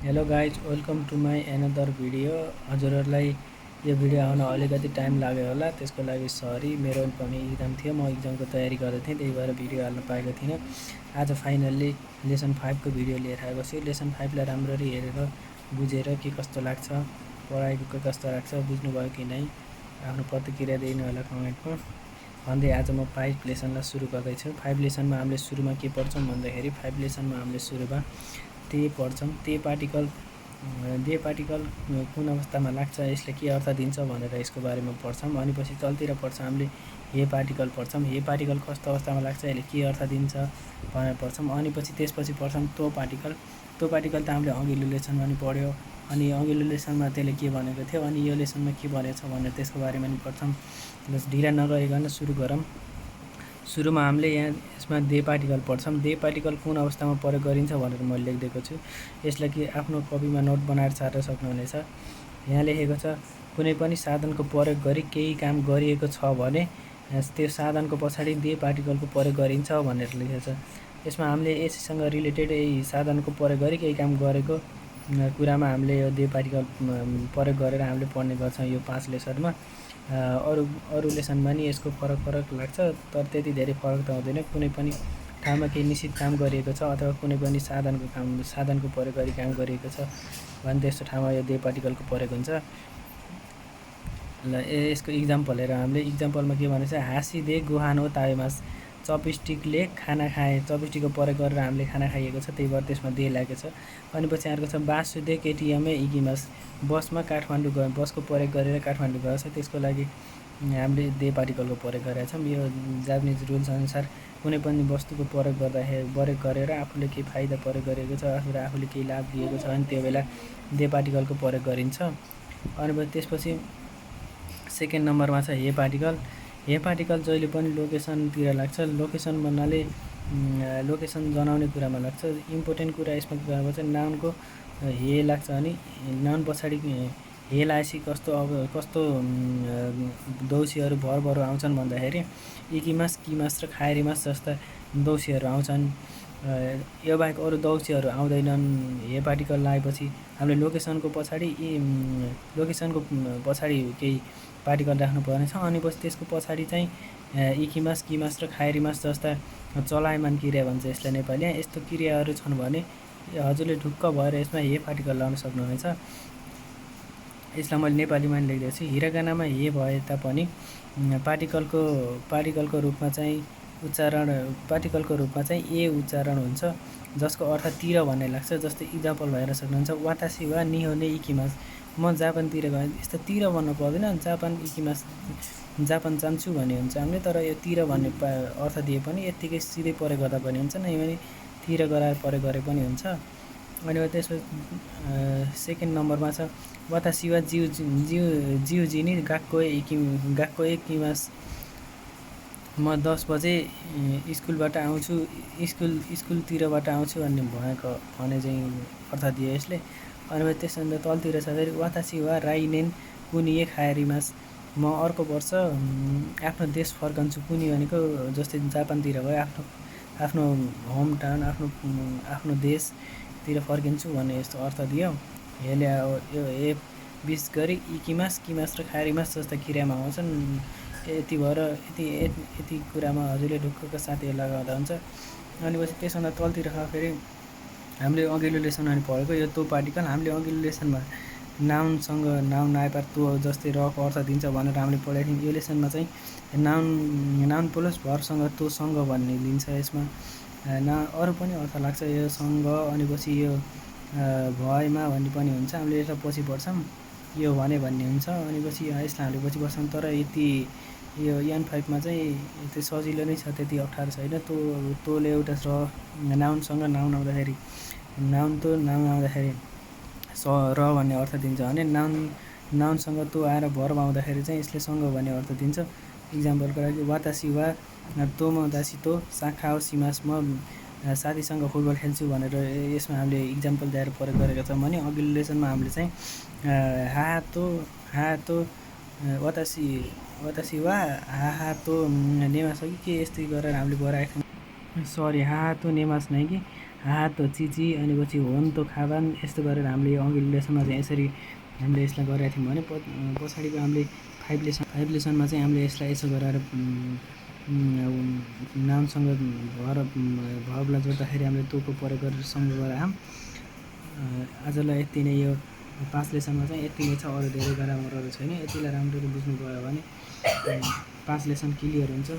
Hello guys, welcome to my another video. हजुरहरूलाई यो video आउन अलिकति टाइम लाग्यो होला, त्यसको लागि सरी। मेरो पनि इक्जाम थियो, म इक्जामको तयारी गर्दै थिएँ, त्यही भएर भिडियो हाल्न पाएको थिइनँ। आज फाइनल्ली लेसन 5 को भिडियो लिएर आएको छु। लेसन 5 लाई राम्ररी हेरेर बुझेर के कस्तो लाग्छ, पढाइको के कस्तो लाग्छ, बुझ्नुभयो कि नै, आफ्नो प्रतिक्रिया दिनु होला कमेन्टमा भन्दै आज म 5 लेसनलाई सुरु गर्दैछु। 5 लेसनमा हामीले सुरुमा के पढ्छौँ भन्दाखेरि 5 लेसनमा हामीले सुरुमा ते पढ्छौँ। ते पार्टिकल कुन अवस्थामा लाग्छ, यसले के अर्थ दिन्छ भनेर यसको बारेमा पढ्छौँ। अनि पछि तलतिर पढ्छौँ हामीले हे पार्टिकल पढ्छौँ। हे पार्टिकल कस्तो अवस्थामा लाग्छ, यसले के अर्थ दिन्छ भनेर पढ्छौँ। अनि पछि त्यसपछि पढ्छौँ तो पार्टिकल। तो पार्टिकल त हामीले अघिल्लो लेसनमा पनि पढ्यो, अनि अघिल्लो लेसनमा त्यसले के भनेको थियो, अनि यो लेसनमा के भनेको छ भनेर त्यसको बारेमा पनि पढ्छौँ। बस ढिला नगरिकन सुरु गरौँ। सुरुमा हामीले यहाँ यसमा दे पार्टिकल पढ्छौँ। दे पार्टिकल कुन अवस्थामा प्रयोग गरिन्छ भनेर मैले लेखिदिएको छु। यसलाई कि आफ्नो कपीमा नोट बनाएर छाड्न सक्नुहुनेछ। यहाँ लेखेको छ, कुनै पनि साधनको प्रयोग गरी केही काम गरिएको छ भने त्यो साधनको पछाडि दे पार्टिकलको प्रयोग गरिन्छ भनेर लेखेको छ। यसमा हामीले यससँग रिलेटेड यही साधनको प्रयोग गरी केही काम गरेको कुरामा हामीले यो दे पार्टिकल प्रयोग गरेर हामीले पढ्ने गर्छौँ यो 5 लेसनमा। अरू लेसनमा नि यसको फरक लाग्छ, तर त्यति धेरै फरक त हुँदैन। कुनै पनि ठाउँमा केही निश्चित काम गरिएको छ अथवा कुनै पनि साधनको प्रयोग गरी काम गरिएको छ भने त्यस्तो ठाउँमा यो दे पार्टिकलको प्रयोग हुन्छ। ल यसको इक्जाम्पल हेरौँ हामीले। इक्जाम्पलमा के भनेको छ, हाँसिदे गुहानो तावेमास, चपस्टिकले खाना खाए। चपस्टिकको प्रयोग गरेर हामीले खाना खाइएको छ, त्यही भएर त्यसमा दे लागेको छ। अनि पछि अर्को छ, बासुदे केटिएमए इगिमास, बसमा काठमाडौँ गयो। बसको प्रयोग गरेर काठमाडौँ गएको छ, त्यसको लागि हामीले दे पार्टिकलको प्रयोग गरेका छौँ। यो जापानिज रुल्स अनुसार कुनै पनि वस्तुको प्रयोग गरेर आफूले केही फाइदा प्रयोग गरेको छ अथवा आफूले केही लाभ दिएको छ भने त्यो बेला दे पार्टिकलको प्रयोग गरिन्छ। अनि त्यसपछि सेकेन्ड नम्बरमा छ हे पार्टिकल। हे पार्टिकल जहिले पनि लोकेसनतिर लाग्छ। लोकेसन भन्नाले लोकेसन जनाउने कुरामा लाग्छ। इम्पोर्टेन्ट कुरा यसमा के गर्नुपर्छ, चाहिँ नाउनको हे लाग्छ अनि नाउन पछाडि हे लागेपछि कस्तो दौसीहरू भरहरू आउँछन् भन्दाखेरि इकिमास, किमास र खायरिमास जस्ता दौसीहरू आउँछन्। यो बाहेक अरू दौसीहरू आउँदैनन्। हे पार्टिकल लागेपछि हामीले लोकेसनको पछाडि केही पार्टिकल राख्नुपर्ने छ। अनि पछि त्यसको पछाडि चाहिँ इकिमास, किमास र खायरिमास जस्ता चलायमान क्रिया भन्छ यसलाई नेपालीमा। यस्तो क्रियाहरू छन् भने हजुरले ढुक्क भएर यसमा हे पार्टिकल लाउन सक्नुहुनेछ। यसलाई मैले नेपालीमा पनि लेखिदिएको छु। हिरागानामा हे भए तापनि पार्टिकलको रूपमा चाहिँ ए उच्चारण हुन्छ, जसको अर्थ तिर भन्ने लाग्छ। जस्तै इक्जाम्पल हेर्न सक्नुहुन्छ, वातासी वा निहोने इकिमास, म जापानतिर गएँ। यस्तो तिर भन्नु पर्दैन, जापान जान्छु भन्ने हुन्छ हामीले। तर यो तिर भन्ने अर्थ दिए पनि यत्तिकै सिधै प्रयोग गर्दा पनि हुन्छ, नै भने तिर गराएर प्रयोग गरे पनि हुन्छ। अनि त्यसपछि सेकेन्ड नम्बरमा छ, वातासी वा जिउजिनी गाक्को किमास, म 10 बजे स्कुलबाट आउँछु, स्कुलतिरबाट आउँछु भन्ने भने चाहिँ अर्थ दियो यसले। अनि त्यसभन्दा तलतिर छ फेरि वातासी वा राइनेन कुनिए खायरिमास, म अर्को वर्ष आफ्नो देश फर्कन्छु। कुनी भनेको जस्तै जापानतिर गयो, आफ्नो होम टाउन, आफ्नो देशतिर फर्किन्छु भन्ने यस्तो अर्थ दियो। यसले यो हे विशेष गरी इकिमास, किमास र खायरिमास जस्ता क्रियामा आउँछन्। यति भएर यति कुरामा हजुरले ढुक्कका साथ यो लगाउँदा हुन्छ। अनि पछि त्यसभन्दा तलतिर फेरि हामीले अघिल्लो लेसनमा पनि पढेको यो तो पार्टिकल। हामीले अघिल्लो लेसनमा नाउन आएपर तो जस्तै रको अर्थ दिन्छ भनेर हामीले पढेको थियौँ। यो लेसनमा चाहिँ नाउन प्लस भरसँग तोसँग भन्ने दिन्छ। यसमा अरू पनि अर्थ लाग्छ, यो सँग, अनि पछि यो भएमा भन्ने पनि हुन्छ। हामीले यसलाई पछि पढ्छौँ, यो भने भन्ने हुन्छ। अनि पछि यसलाई हामीले पछि पढ्छौँ। तर यति यो N5 मा चाहिँ यति सजिलो नै छ, त्यति अप्ठ्यारो छैन। तोले एउटा नाउनसँग नाउन आउँदाखेरि र भन्ने अर्थ दिन्छ भने नाउनसँग तो आएर भर्ब आउँदाखेरि चाहिँ यसले सँग भन्ने अर्थ दिन्छ। इक्जाम्पलको लागि वातासी वा तोम दासी तो साखाओ सिमास, म साथीसँग फुटबल खेल्छु भनेर यसमा हामीले इक्जाम्पल दिएर प्रयोग गरेका छौँ भने अघिल्लो लेसनमा हामीले चाहिँ हा तो वातासी वा हा तो नेमास हो कि के यस्तै गरेर हामीले बनाएको थियौँ। सरी, हा तो नेमास नै कि हा तो चिची अनि पछि होन तो खाबान यस्तो गरेर हामीले यो अघिल्लो लेसनमा चाहिँ यसरी हामीले यसलाई गरेका थियौँ भने पछाडिको हामीले 5 लेसनमा चाहिँ हामीले यसलाई यसो गरेर नाउनसँग भर्बलाई जोड्दाखेरि हामीले तोको प्रयोग गरेर सँग गरायौँ। आजलाई यति नै, यो 5 लेसनमा चाहिँ यति नै छ, अरू धेरै गराउनु छैन। यतिलाई राम्ररी बुझ्नुभयो भने 5 लेसन क्लियर हुन्छ।